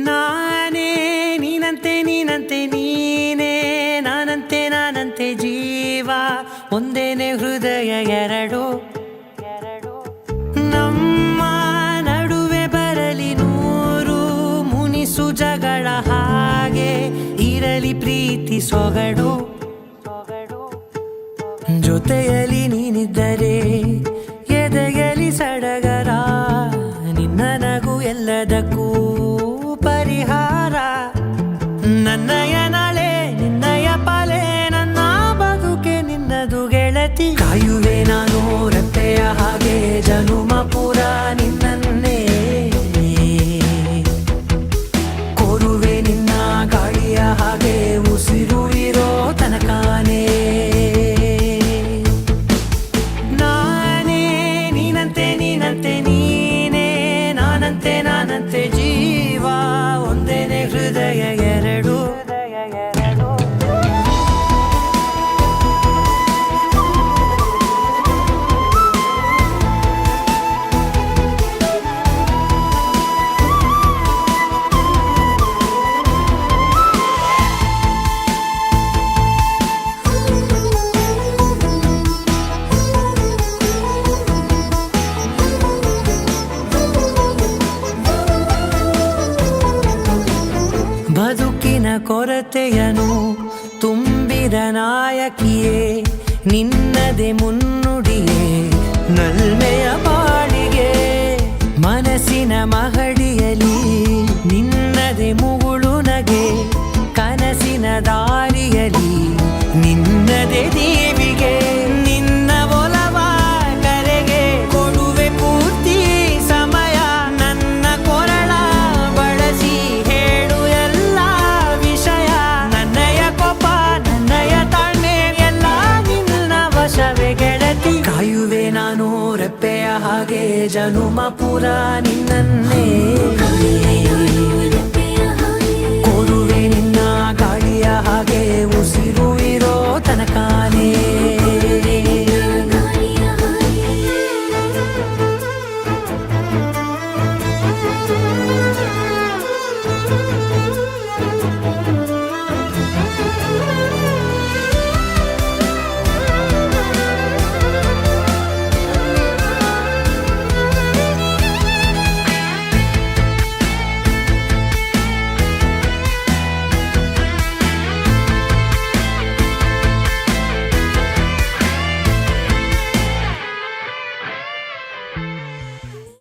ನಾನೇ ನೀನಂತೆ ನೀನಂತೆ ನೀನೇ ನಾನಂತೆ ನಾನಂತೆ ಜೀವ ಒಂದೇನೆ ಹೃದಯ ಎರಡು ನಮ್ಮ ನಡುವೆ ಬರಲಿ ನೂರು ಮುನಿಸು ಜಗಳ ಹಾಗೆ ಇರಲಿ ಪ್ರೀತಿ ಸೊಗಡು ಜೊತೆಯಲ್ಲಿ ನೀನಿದ್ದರೆ ಎದೆಯಲಿ ಸಡಗರ ನಿನ್ನ ನಗು ಎಲ್ಲದಕ್ಕೂ ಪರಿಹಾರ ನನ್ನಯ ನಾಳೆ ನಿನ್ನಯ ಪಾಲೆ ನನ್ನ ಬದುಕೆ ನಿನ್ನದು ಗೆಳತಿ ಕಾಯುವೆ ನಾನು ರೆಪ್ಪೆಯ ಹಾಗೆ ಜನುಮ ಪುರ ನಿನ್ನನ್ನೇ ಕೋರುವೆ ನಿನ್ನ ಗಾಳಿಯ ಹಾಗೆ ಉಸಿರು ಇರೋ ತನಕಾನೇ ನಾನೇ ನೀನಂತೆ ನೀನಂತೆ ನೀನೇ ನಾನಂತೆ ನಾನಂತೆ ಜೀವ ಒಂದೇನೆ ಹೃದಯ ಎರಡು ಬದುಕಿನ ಕೊರತೆಯನು ತುಂಬಿದ ನಾಯಕಿಯೇ ನಿನ್ನದೆ ಮುನ್ನುಡಿಯೇ ನಲ್ಮೆಯ ಬಾಳಿಗೆ ಮನಸ್ಸಿನ ಮಹಡಿಯಲಿ ನಿನ್ನದೆ ಮುಗುಳು ನಗೆ ಕನಸಿನ ದಾರಿಯಲಿ ನಿನ್ನದೆ ದೇವಿಗೆ ನಿನ್ನ ಒಲವ ಕರೆಗೆ ಕೊಡುವೆ ಪೂರ್ತಿ ಸಮಯ ನನ್ನ ಕೊರಳ ಬಳಸಿ ಹೇಳು ಎಲ್ಲ ವಿಷಯ ನನ್ನಯ ಕೋಪ ನನ್ನಯ ತಾಳ್ಮೆ ಎಲ್ಲ ನಿನ್ನ ವಶವೇ ಗೆಳತಿ ಕಾಯುವೆ ನಾನು ರೆಪ್ಪೆಯ ಹಾಗೆ ಜನುಮ ಪುರ ನಿನ್ನನ್ನೇ ಕೋರುವೆ ನಿನ್ನ ಗಾಳಿಯ ಹಾಗೆ ಉಸಿರು ಇರೋ ತನಕಾನೇ